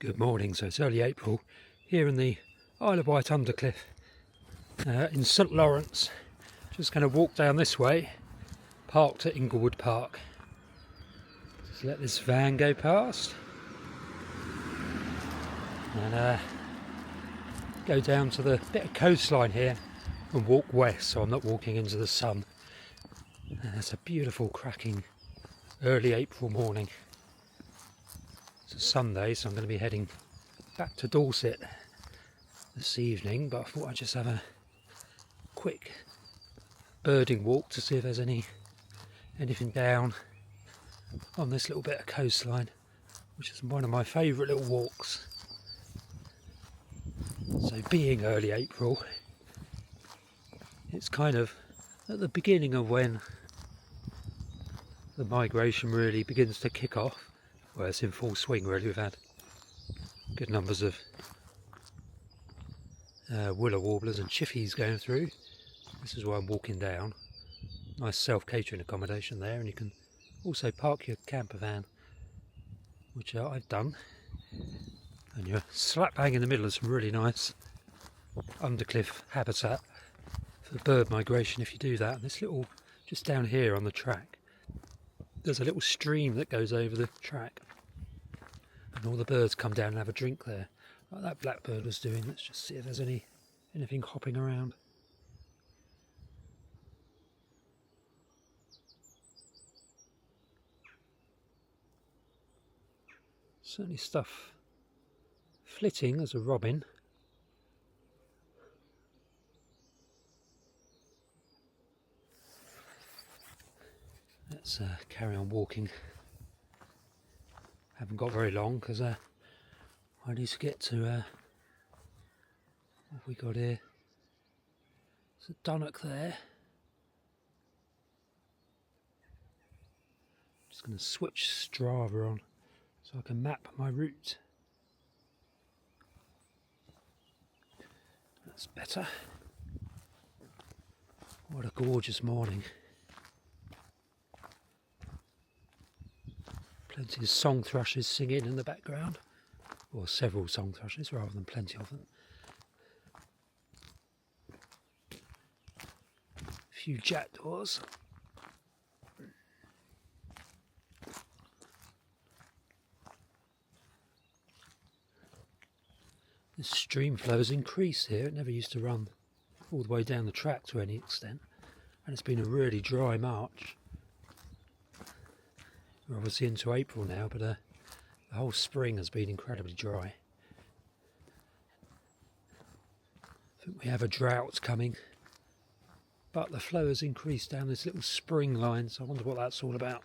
Good morning, so it's early April here in the Isle of Wight Undercliff in St Lawrence. Just going to walk down this way, parked at Inglewood Park. Just let this van go past and go down to the bit of coastline here and walk west, so I'm not walking into the sun. And it's a beautiful cracking early April morning. It's a Sunday, so I'm going to be heading back to Dorset this evening, but I thought I'd just have a quick birding walk to see if there's anything down on this little bit of coastline, which is one of my favourite little walks. So being early April, it's kind of at the beginning of when the migration really begins to kick off. Well, it's in full swing really. We've had good numbers of willow warblers and chiffies going through. This is where I'm walking down. Nice self-catering accommodation there, and you can also park your camper van, which I've done. And you're slap bang in the middle of some really nice undercliff habitat for bird migration if you do that. And this little, just down here on the track, there's a little stream that goes over the track, and all the birds come down and have a drink there, like that blackbird was doing. Let's just see if there's anything hopping around. Certainly stuff flitting. There's a robin. Let's carry on walking. Haven't got very long because I need to get to what have we got here? There's a dunnock there. Just going to switch Strava on so I can map my route. That's better. What a gorgeous morning. Plenty of song thrushes singing in the background, or several song thrushes rather than plenty of them. A few jackdaws. The stream flow has increased here. It never used to run all the way down the track to any extent, and it's been a really dry March. We're obviously into April now, but the whole spring has been incredibly dry. I think we have a drought coming, but the flow has increased down this little spring line, so I wonder what that's all about.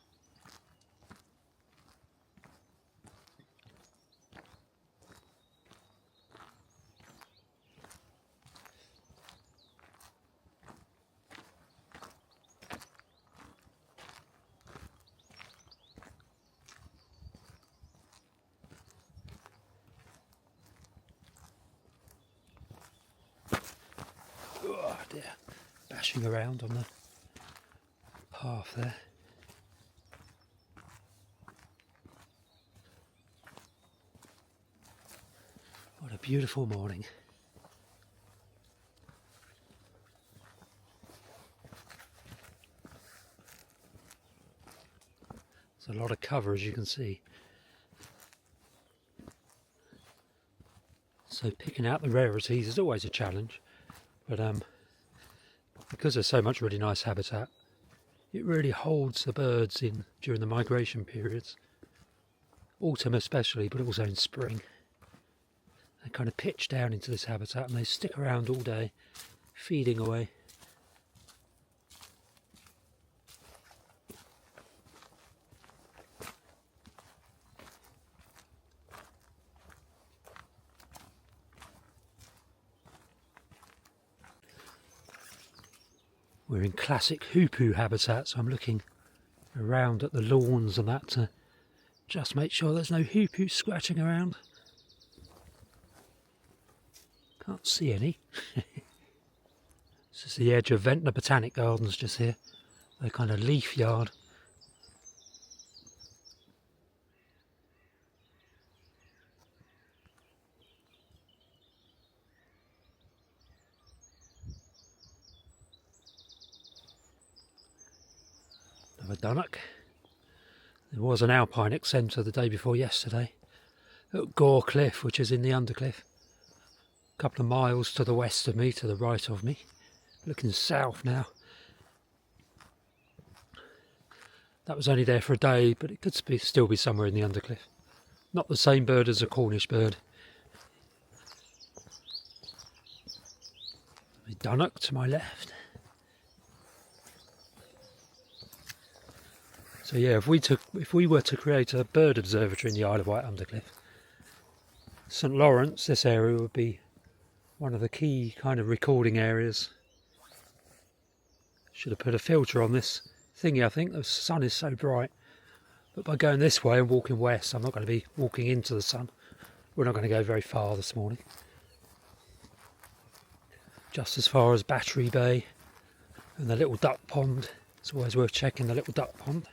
Oh dear, bashing around on the path there. What a beautiful morning. There's a lot of cover, as you can see. So picking out the rarities is always a challenge. But because there's so much really nice habitat, it really holds the birds in during the migration periods, autumn especially, but also in spring. They kind of pitch down into this habitat and they stick around all day, feeding away. We're in classic hoopoo habitat, so I'm looking around at the lawns and that to just make sure there's no hoopoo scratching around. Can't see any. This is the edge of Ventnor Botanic Gardens just here, their kind of leaf yard. another dunnock. There was an alpine centre the day before yesterday at Cliff, which is in the Undercliff. A couple of miles to the west of me, to the right of me. Looking south now. That was only there for a day, but it could still be somewhere in the Undercliff. Not the same bird as a Cornish bird. A dunnock to my left. So yeah, if we were to create a bird observatory in the Isle of Wight Undercliff, St Lawrence, this area would be one of the key kind of recording areas. Should have put a filter on this thingy, I think. The sun is so bright. But by going this way and walking west, I'm not going to be walking into the sun. We're not going to go very far this morning. Just as far as Battery Bay and the little duck pond. It's always worth checking the little duck pond.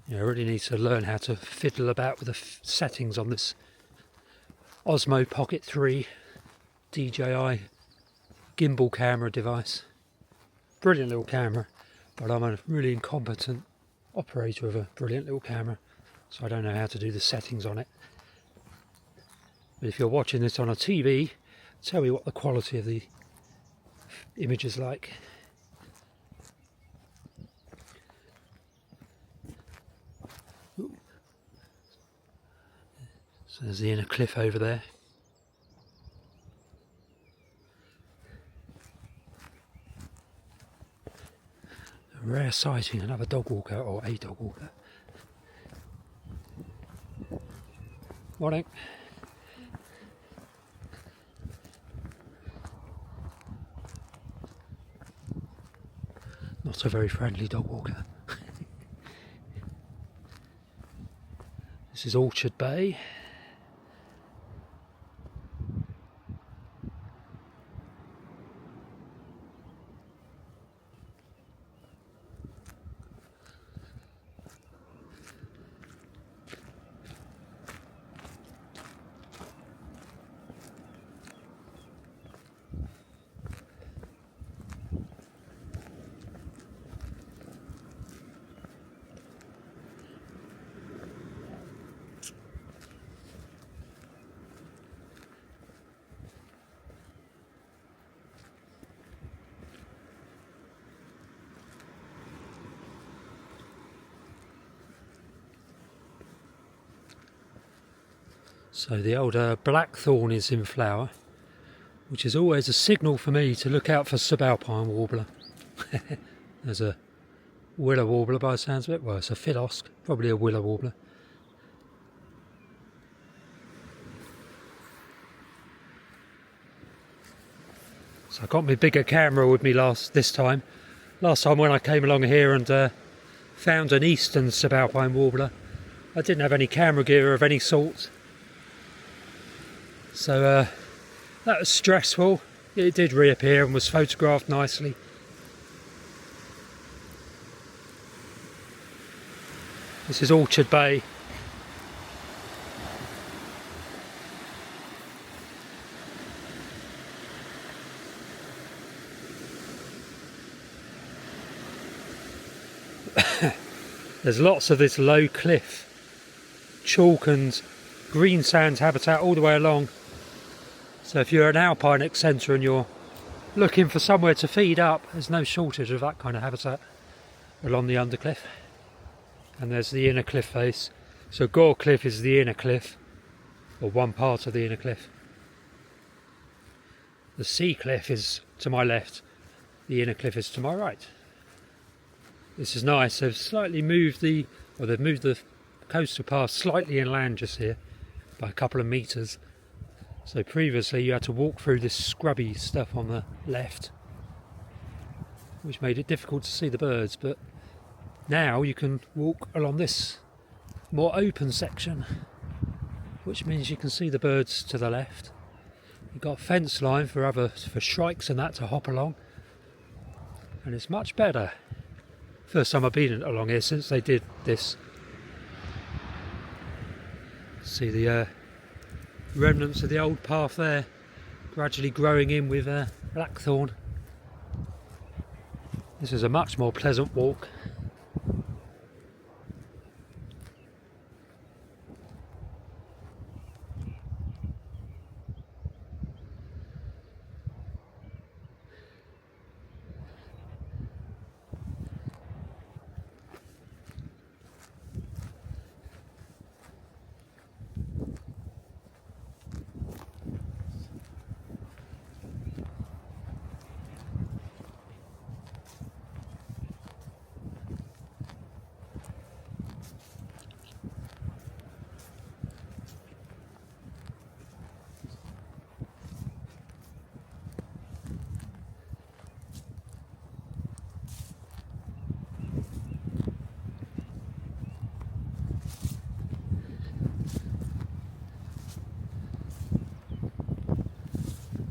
Yeah, I really need to learn how to fiddle about with the settings on this Osmo Pocket 3 DJI gimbal camera device. Brilliant little camera, but I'm a really incompetent operator of a brilliant little camera, so I don't know how to do the settings on it. But if you're watching this on a TV, tell me what the quality of the image is like. So there's the inner cliff over there. A rare sighting, another dog walker, or a dog walker. Morning. Not a very friendly dog walker. This is Orchard Bay. So the old blackthorn is in flower, which is always a signal for me to look out for subalpine warbler. There's a willow warbler by the sounds of it. Well, it's a philosque, probably a willow warbler. So I got my bigger camera with me this time. Last time when I came along here and found an eastern subalpine warbler, I didn't have any camera gear of any sort. So that was stressful. It did reappear and was photographed nicely. This is Orchard Bay. There's lots of this low cliff, chalk and green sand habitat all the way along. So if you're an alpine excentre and you're looking for somewhere to feed up, there's no shortage of that kind of habitat along the Undercliff. And there's the inner cliff face. So Gore Cliff is the inner cliff, or one part of the inner cliff. The sea cliff is to my left, the inner cliff is to my right. This is nice. They've slightly moved they've moved the coastal path slightly inland just here by a couple of metres. So previously you had to walk through this scrubby stuff on the left, which made it difficult to see the birds, but now you can walk along this more open section, which means you can see the birds to the left. You've got a fence line for shrikes and that to hop along, and it's much better. First time I've been along here since they did this. See the remnants of the old path there. gradually growing in with blackthorn. This is a much more pleasant walk.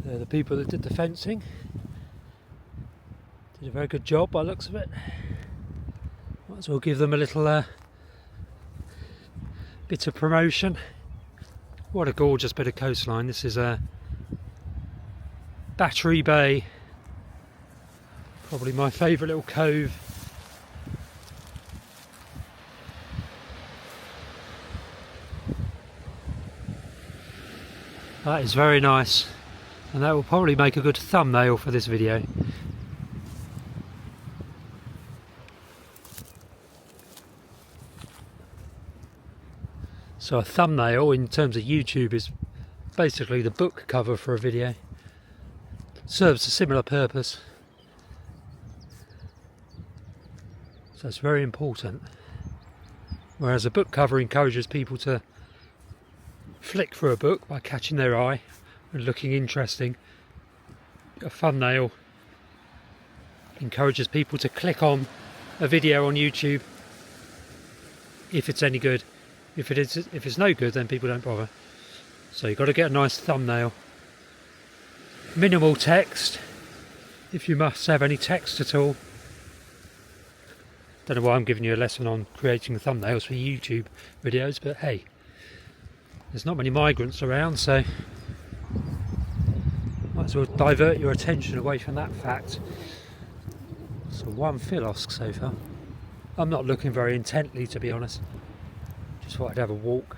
They're the people that did the fencing. Did a very good job by the looks of it. Might as well give them a little bit of promotion. What a gorgeous bit of coastline. This is Battery Bay. Probably my favourite little cove. That is very nice. And that will probably make a good thumbnail for this video. So a thumbnail in terms of YouTube is basically the book cover for a video. Serves a similar purpose. So it's very important. Whereas a book cover encourages people to flick through a book by catching their eye and looking interesting, a thumbnail encourages people to click on a video on YouTube if it's any good. If it's no good, then people don't bother. So you've got to get a nice thumbnail. Minimal text, if you must have any text at all. Don't know why I'm giving you a lesson on creating thumbnails for YouTube videos, but hey, there's not many migrants around, so might as well divert your attention away from that fact. So one Philosk so far. I'm not looking very intently, to be honest. Just thought I'd have a walk.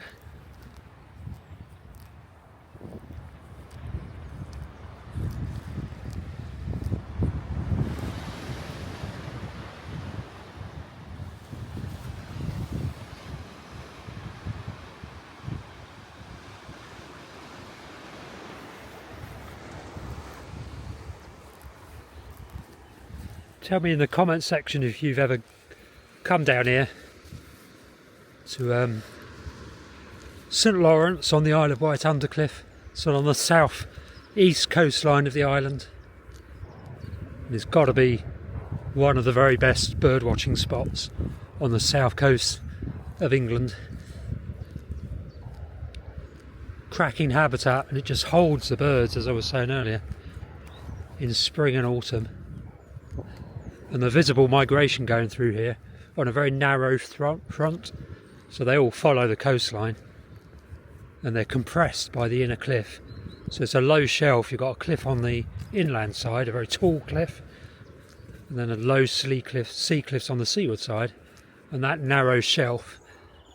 Tell me in the comment section if you've ever come down here to St Lawrence on the Isle of Wight Undercliff, so on the south east coastline of the island. And it's got to be one of the very best bird watching spots on the south coast of England. Cracking habitat, and it just holds the birds, as I was saying earlier, in spring and autumn. And the visible migration going through here on a very narrow front, so they all follow the coastline and they're compressed by the inner cliff. So it's a low shelf. You've got a cliff on the inland side, a very tall cliff, and then a low sea cliffs on the seaward side, and that narrow shelf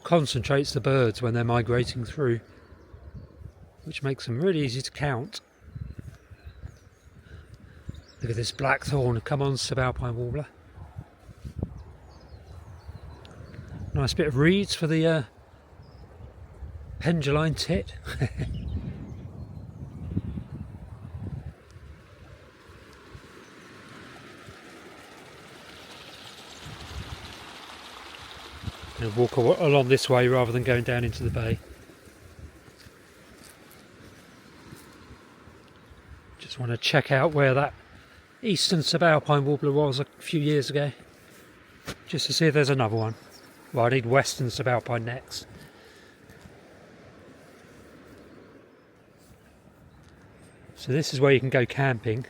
concentrates the birds when they're migrating through, which makes them really easy to count. Look at this blackthorn. Come on, subalpine warbler. Nice bit of reeds for the penduline tit. Gonna walk along this way rather than going down into the bay. Just want to check out where that eastern subalpine warbler was a few years ago, just to see if there's another one. Well, I need western subalpine next. So this is where you can go camping.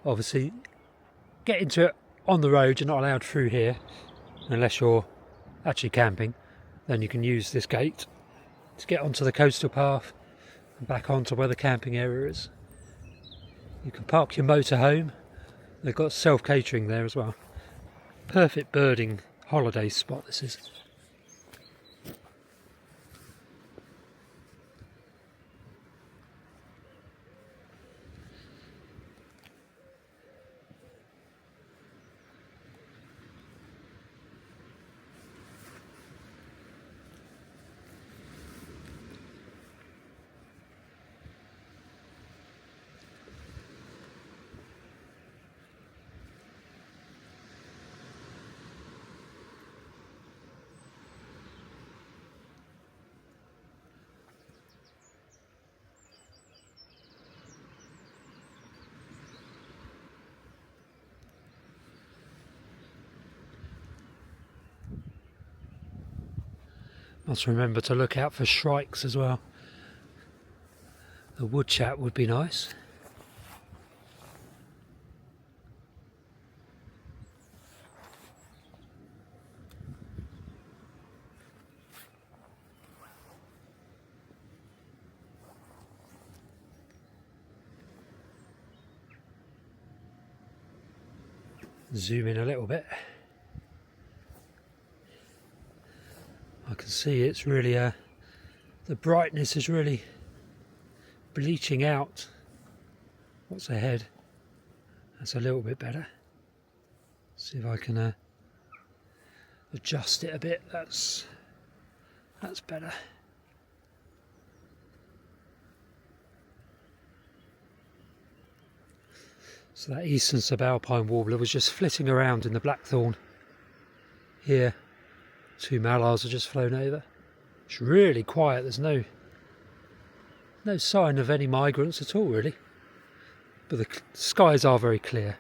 Obviously, get into it on the road. You're not allowed through here unless you're actually camping. Then you can use this gate to get onto the coastal path and back onto where the camping area is. You can park your motorhome. They've got self-catering there as well. Perfect birding holiday spot this is. Must remember to look out for shrikes as well. The woodchat would be nice. Zoom in a little bit. I can see it's really the brightness is really bleaching out what's ahead. That's a little bit better. See if I can adjust it a bit. That's better. So that eastern subalpine warbler was just flitting around in the blackthorn. Here, 2 mallards have just flown over. It's really quiet. There's no sign of any migrants at all, really. But the skies are very clear.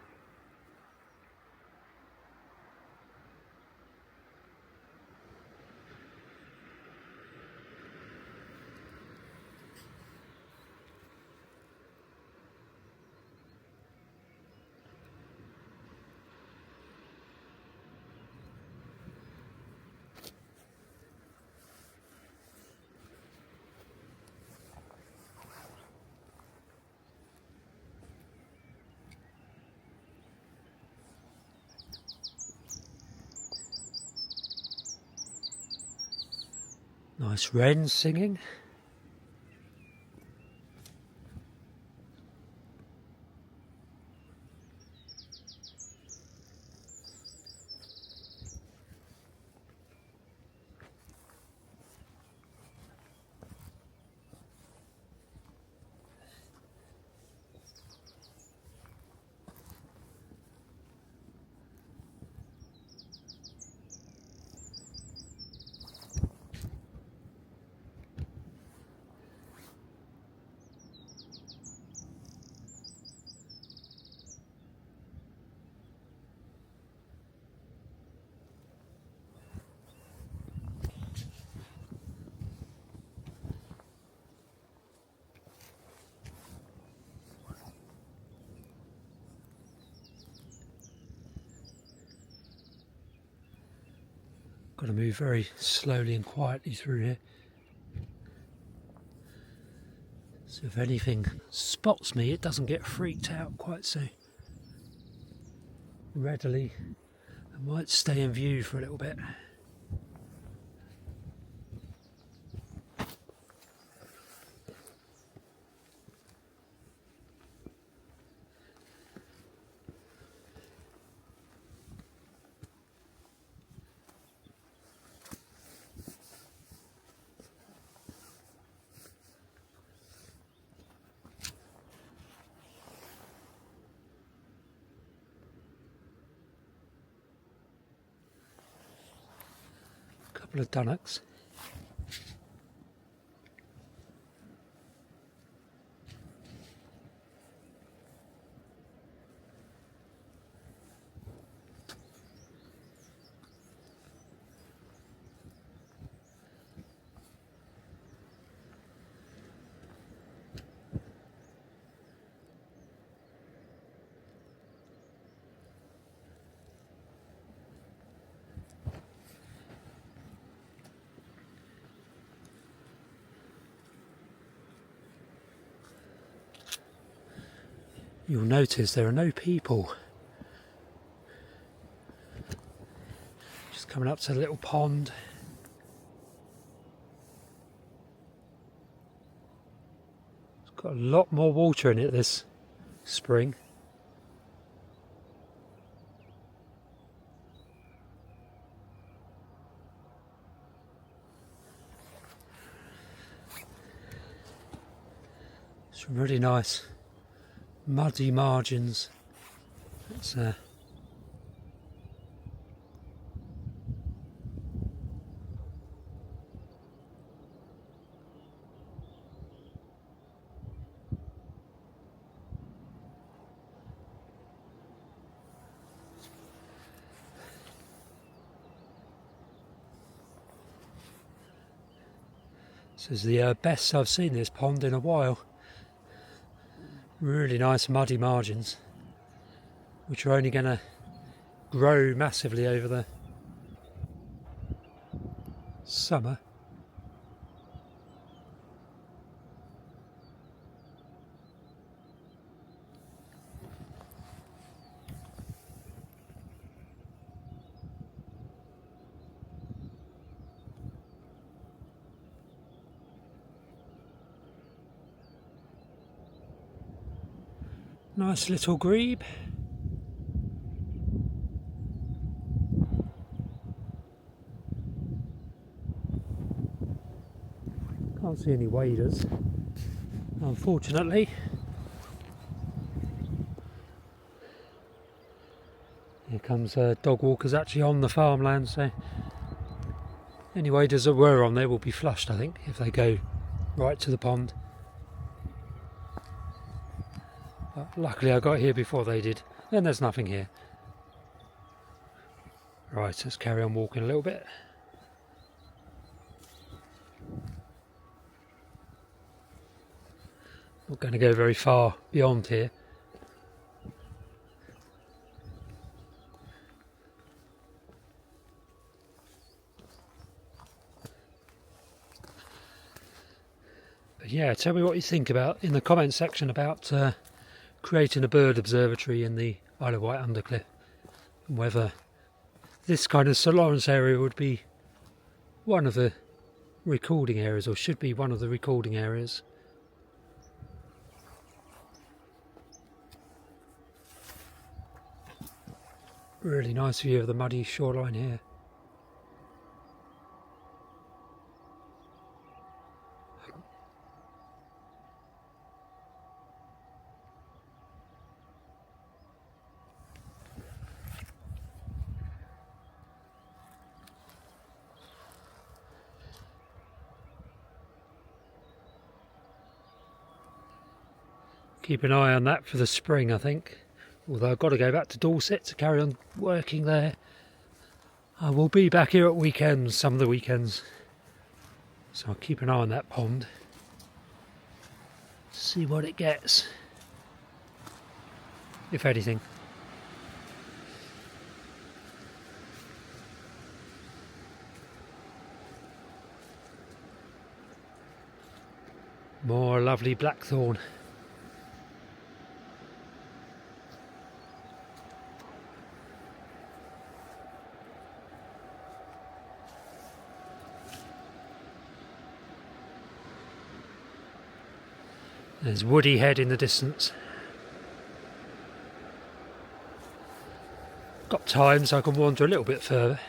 Nice wrens singing. Got to move very slowly and quietly through here. So if anything spots me, it doesn't get freaked out quite so readily. I might stay in view for a little bit. Couple of dunnocks. you'll notice there are no people. Just coming up to the little pond. It's got a lot more water in it this spring. Some really nice muddy margins. It's this is the best I've seen this pond in a while. Really nice muddy margins, which are only going to grow massively over the summer. Nice little grebe. Can't see any waders, unfortunately. Here comes dog walkers actually on the farmland, so any waders that were on there will be flushed, I think, if they go right to the pond. But luckily I got here before they did, and there's nothing here. Right, let's carry on walking a little bit. Not going to go very far beyond here. But yeah, tell me what you think about in the comments section about creating a bird observatory in the Isle of Wight Undercliff, and whether this kind of St Lawrence area would be one of the recording areas, or should be one of the recording areas. Really nice view of the muddy shoreline here. Keep an eye on that for the spring, I think. Although I've got to go back to Dorset to carry on working there. I will be back here at weekends, some of the weekends. So I'll keep an eye on that pond. See what it gets. If anything. More lovely blackthorn. There's Woody Head in the distance. Got time so I can wander a little bit further.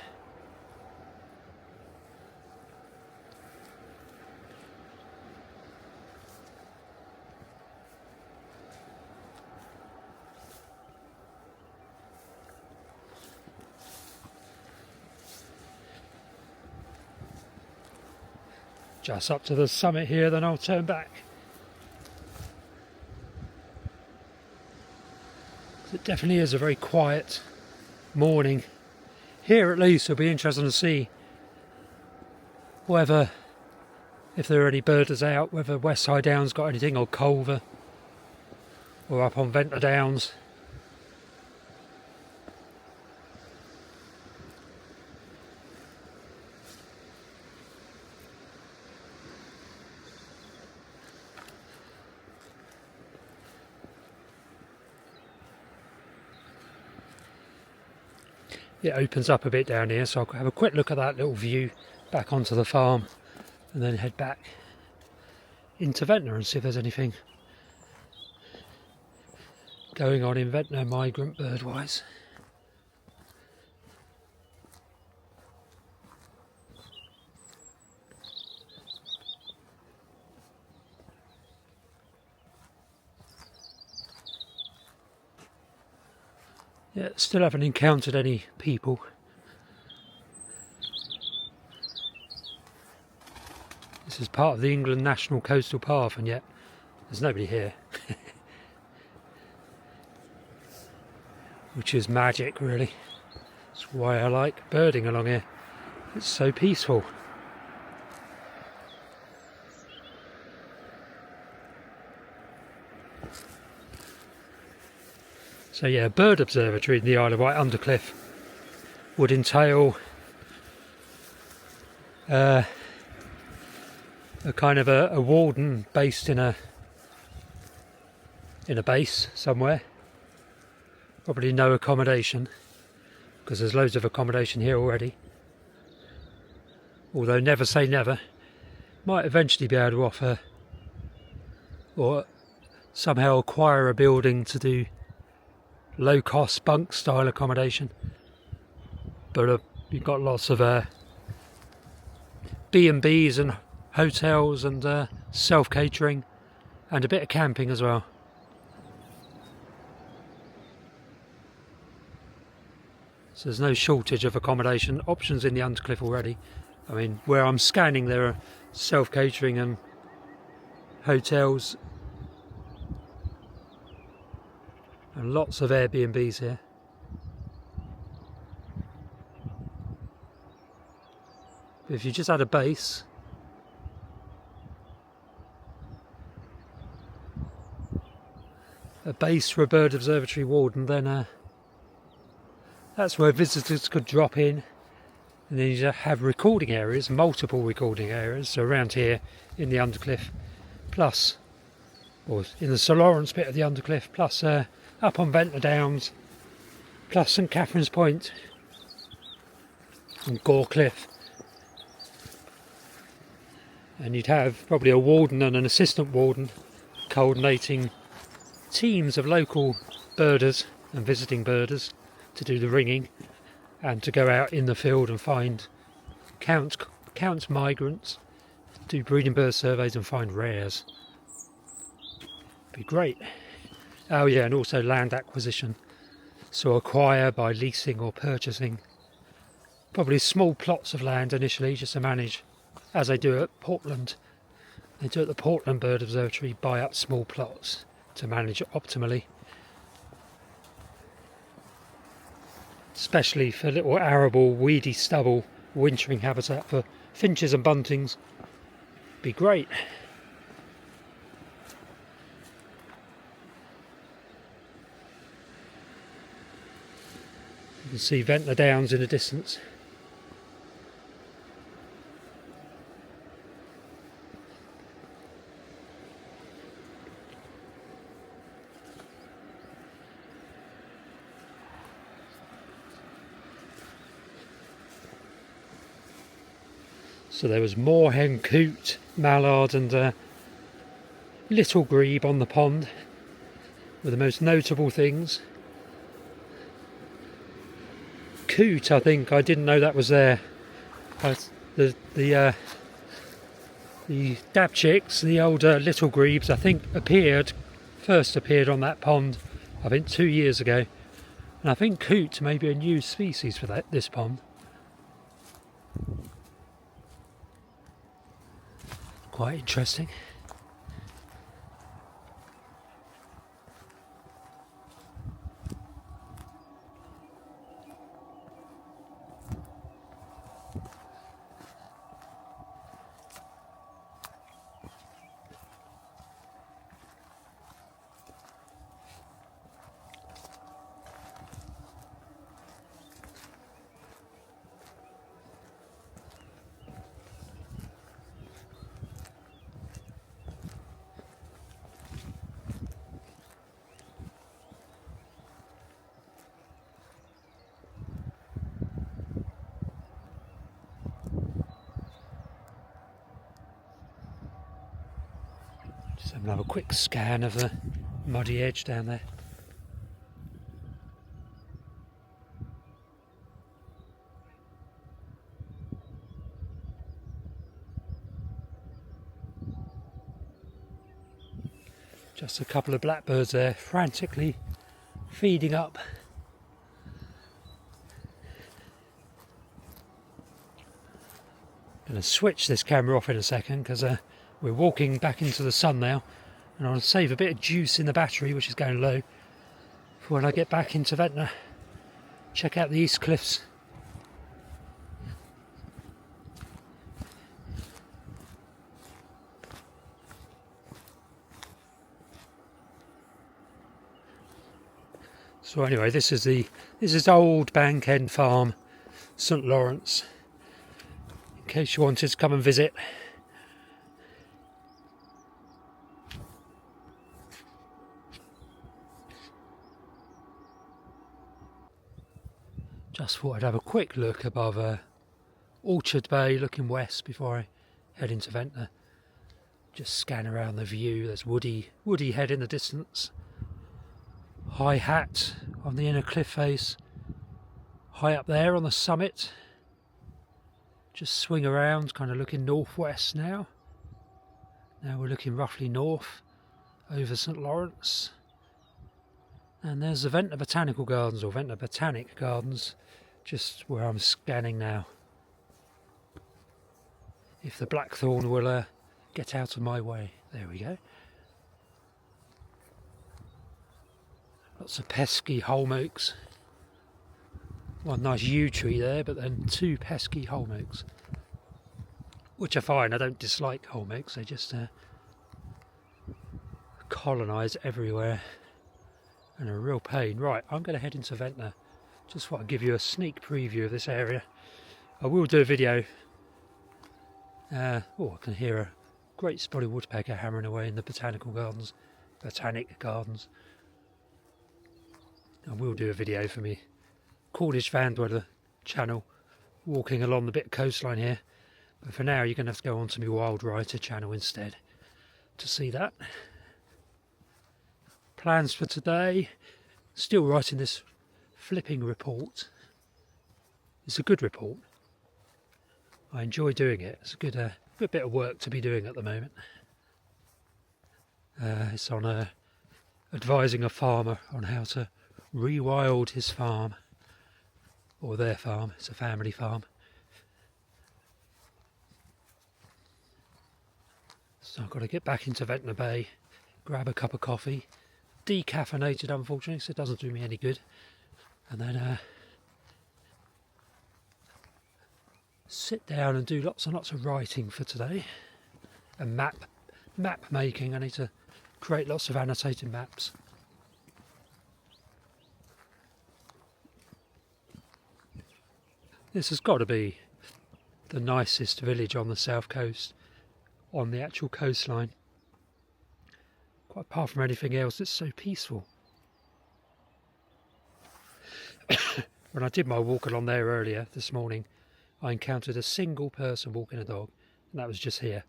Just up to the summit here, then I'll turn back. It definitely is a very quiet morning. Here at least it'll be interesting to see whether, if there are any birders out, whether West High Downs got anything, or Culver, or up on Ventnor Downs. it opens up a bit down here, so I'll have a quick look at that little view back onto the farm and then head back into Ventnor and see if there's anything going on in Ventnor migrant bird-wise. Yeah, still haven't encountered any people. This is part of the England National Coastal Path and yet there's nobody here. Which is magic, really. That's why I like birding along here. It's so peaceful. So yeah, a bird observatory in the Isle of Wight Undercliff would entail a kind of a warden based in a base somewhere. Probably no accommodation, because there's loads of accommodation here already. Although never say never, might eventually be able to offer or somehow acquire a building to do low-cost bunk style accommodation. But you've got lots of B&Bs and hotels and self-catering and a bit of camping as well. So there's no shortage of accommodation options in the Undercliff already. I mean, where I'm scanning there are self-catering and hotels and lots of Airbnbs here. But if you just had a base, for a bird observatory warden, then that's where visitors could drop in, and then you have recording areas, multiple recording areas. So around here in the Undercliff, plus, or in the Sir Lawrence bit of the Undercliff, plus up on Ventnor Downs, plus St Catherine's Point and Gore Cliff. And you'd have probably a warden and an assistant warden coordinating teams of local birders and visiting birders to do the ringing and to go out in the field and count migrants, do breeding bird surveys and find rares. Be great. Oh yeah, and also land acquisition. So acquire by leasing or purchasing. Probably small plots of land initially just to manage, as they do at Portland. They do at the Portland Bird Observatory, buy up small plots to manage it optimally. Especially for little arable, weedy stubble, wintering habitat for finches and buntings. Be great. You can see Ventnor Downs in the distance. So there was moorhen, coot, mallard and little grebe on the pond were the most notable things. Coot, I think, I didn't know that was there. The dabchicks, the older little grebes, I think first appeared on that pond, I think 2 years ago. And I think coot may be a new species for this pond. Quite interesting. So I'm going to have a quick scan of the muddy edge down there. Just a couple of blackbirds there, frantically feeding up. I'm going to switch this camera off in a second because we're walking back into the sun now, and I'll save a bit of juice in the battery, which is going low, for when I get back into Ventnor. Check out the East Cliffs. So anyway, this is old Bank End Farm, St Lawrence, in case you wanted to come and visit. Just thought I'd have a quick look above Orchard Bay, looking west before I head into Ventnor. Just scan around the view. There's Woody Head in the distance. High Hat on the inner cliff face, high up there on the summit. Just swing around, kind of looking northwest now. Now we're looking roughly north over St Lawrence. And there's the Ventnor Botanical Gardens, or Ventnor Botanic Gardens, just where I'm scanning now. If the blackthorn will get out of my way. There we go. Lots of pesky holm oaks. One nice yew tree there, but then two pesky holm oaks, which are fine. I don't dislike holm oaks. They just colonise everywhere and a real pain. Right, I'm going to head into Ventnor. Just thought I'd give you a sneak preview of this area. I will do a video. I can hear a great spotted woodpecker hammering away in the Botanic Gardens. I will do a video for me Cornish Van Dweller channel, walking along the bit of coastline here. But for now, you're going to have to go on to my Wild Writer channel instead to see that. Plans for today, still writing this flipping report. It's a good report. I enjoy doing it. It's a good bit of work to be doing at the moment. It's on advising a farmer on how to rewild his farm, or their farm. It's a family farm. So I've got to get back into Ventnor Bay, grab a cup of coffee, decaffeinated unfortunately, so it doesn't do me any good, and then sit down and do lots and lots of writing for today, and map making. I need to create lots of annotated maps. This has got to be the nicest village on the south coast, on the actual coastline. Quite apart from anything else, it's so peaceful. When I did my walk along there earlier this morning, I encountered a single person walking a dog, and that was just here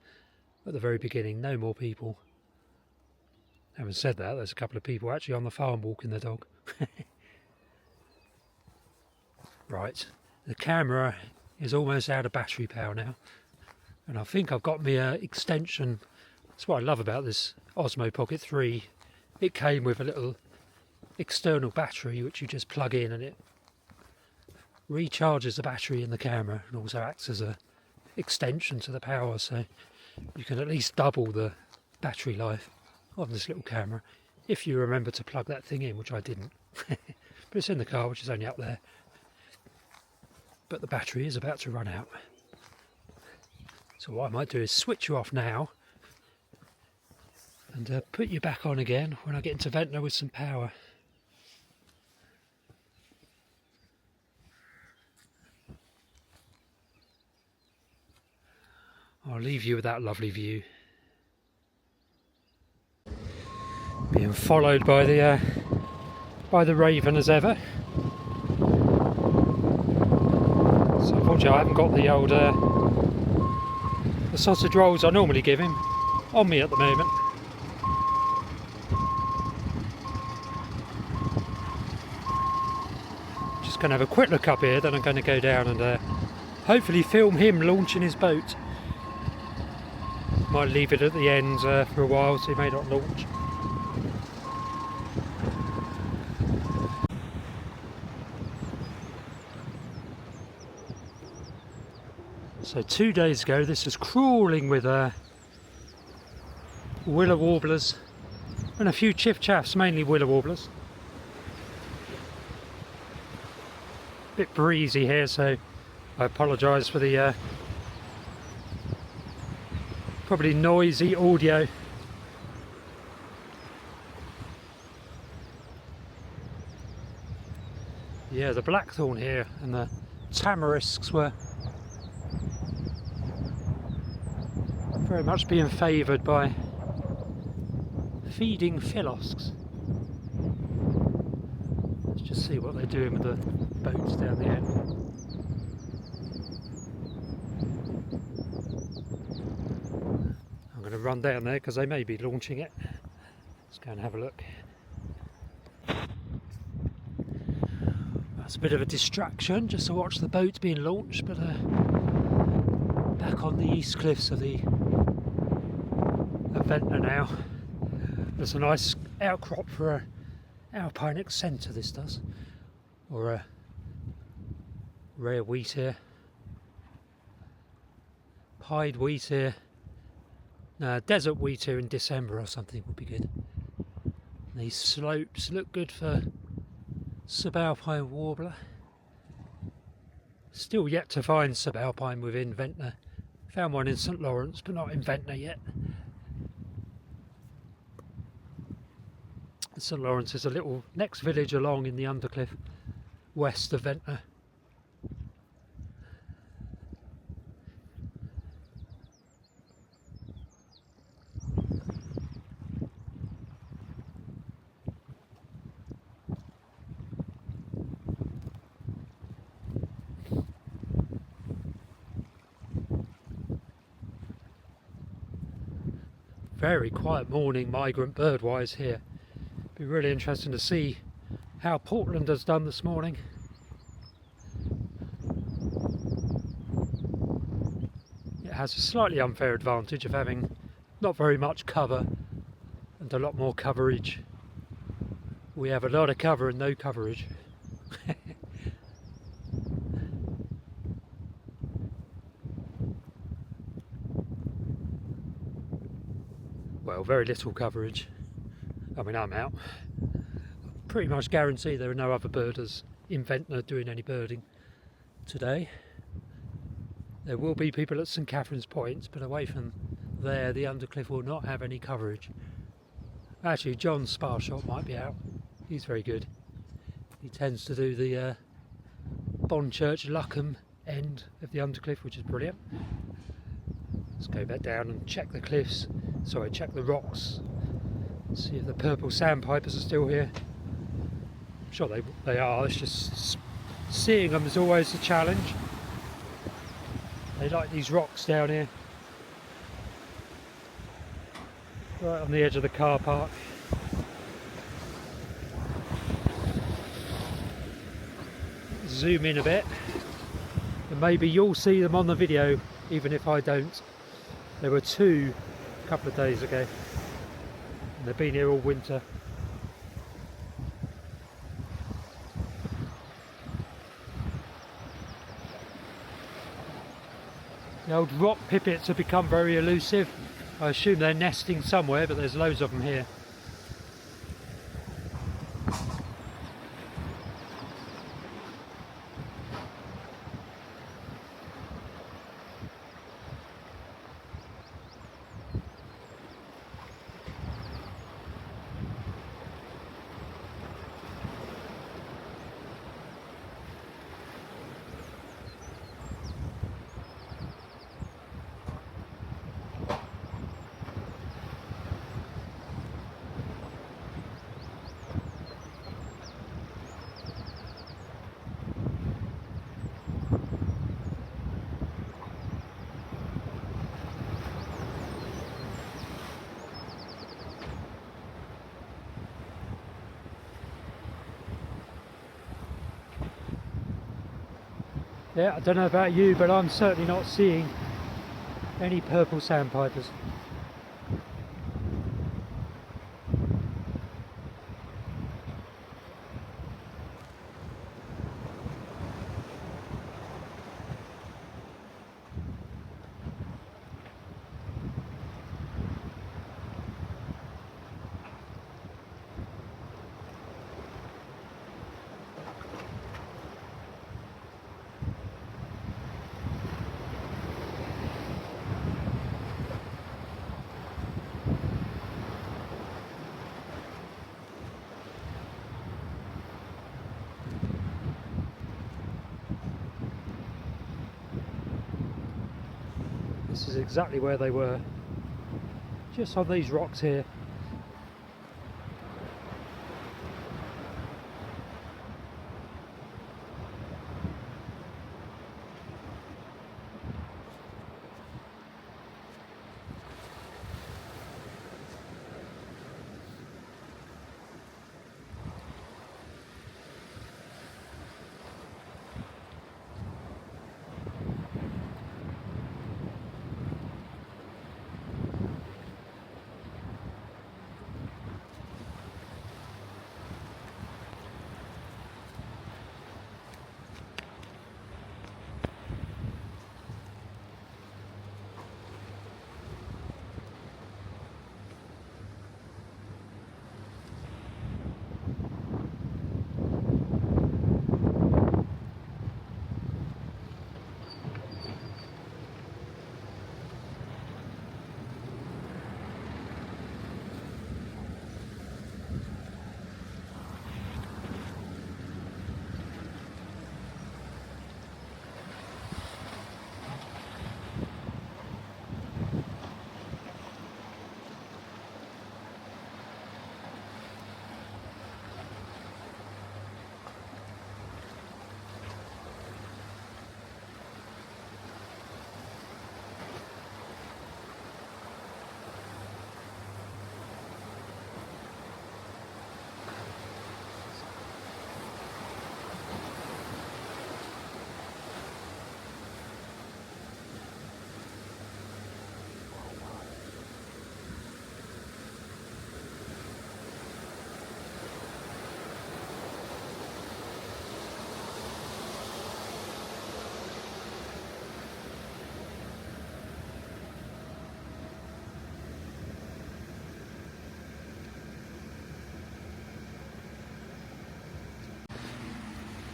at the very beginning. No more people. Having said that, there's a couple of people actually on the farm walking the dog. Right. The camera is almost out of battery power now, and I think I've got my extension. That's what I love about this Osmo Pocket 3. It came with a little external battery which you just plug in, and it recharges the battery in the camera and also acts as a extension to the power, so you can at least double the battery life of this little camera if you remember to plug that thing in, which I didn't. But it's in the car, which is only up there. But the battery is about to run out. So what I might do is switch you off now and put you back on again when I get into Ventnor with some power. I'll leave you with that lovely view. Being followed by the raven as ever. So unfortunately I haven't got the old the sausage rolls I normally give him on me at the moment. Just going to have a quick look up here, then I'm going to go down and hopefully film him launching his boat. Might leave it at the end for a while so he may not launch. So 2 days ago this was crawling with willow warblers and a few chiff-chaffs, mainly willow warblers. Bit breezy here, so I apologise for the probably noisy audio. Yeah, the blackthorn here and the tamarisks were very much being favoured by feeding philosks. Let's just see what they're doing with the boats down the end. I'm going to run down there because they may be launching it. Let's go and have a look. That's a bit of a distraction just to watch the boat being launched, but back on the east cliffs of Ventnor now. There's a nice outcrop for an alpine centre, this does, or a rare wheat here, pied wheat here, no, desert wheat here in December or something would be good. These slopes look good for subalpine warbler. Still yet to find subalpine within Ventnor. Found one in St Lawrence, but not in Ventnor yet. St Lawrence is a little next village along in the Undercliff, west of Ventnor. Very quiet morning migrant bird-wise here. Be really interesting to see how Portland has done this morning. It has a slightly unfair advantage of having not very much cover and a lot more coverage. We have a lot of cover and no coverage. Well, very little coverage. I mean, I'm out. Pretty much guarantee there are no other birders in Ventnor doing any birding today. There will be people at St Catherine's Point, but away from there the Undercliff will not have any coverage. Actually, John Sparshot might be out. He's very good. He tends to do the Bonchurch Luckham end of the Undercliff, which is brilliant. Let's go back down and check the cliffs. Sorry, check the rocks. See if the purple sandpipers are still here. I'm sure they are. It's just seeing them is always a challenge. They like these rocks down here, right on the edge of the car park. Zoom in a bit, and maybe you'll see them on the video, even if I don't. There were two a couple of days ago. They've been here all winter. The old rock pipits have become very elusive. I assume they're nesting somewhere, but there's loads of them here. Yeah, I don't know about you, but I'm certainly not seeing any purple sandpipers. This is exactly where they were, just on these rocks here.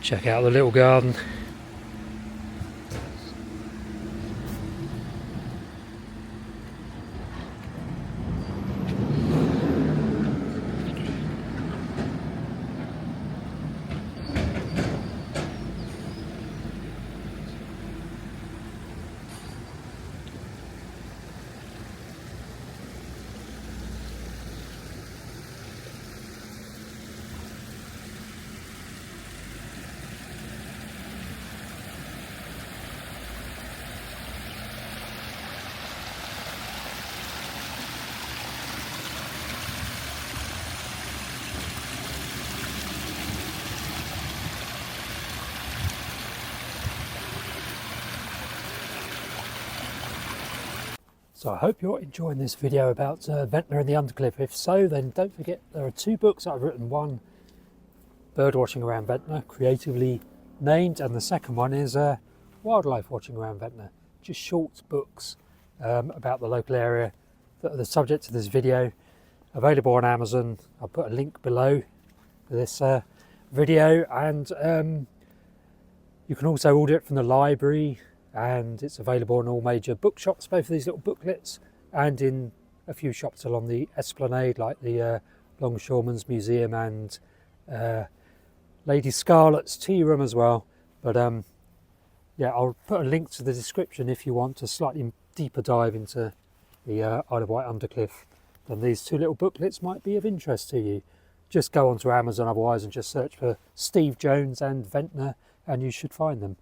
Check out the little garden. So I hope you're enjoying this video about Ventnor and the Undercliff. If so, then don't forget there are 2 books I've written. One, Bird Watching Around Ventnor, creatively named, and the second one is Wildlife Watching Around Ventnor. Just short books about the local area that are the subject of this video. Available on Amazon. I'll put a link below for this video, and you can also order it from the library, and it's available in all major bookshops, both of these little booklets, and in a few shops along the Esplanade, like the Longshoremen's Museum and Lady Scarlet's Tea Room as well. But yeah, I'll put a link to the description if you want a slightly deeper dive into the Isle of Wight Undercliff. Then these 2 little booklets might be of interest to you. Just go onto Amazon otherwise and just search for Steve Jones and Ventnor and you should find them.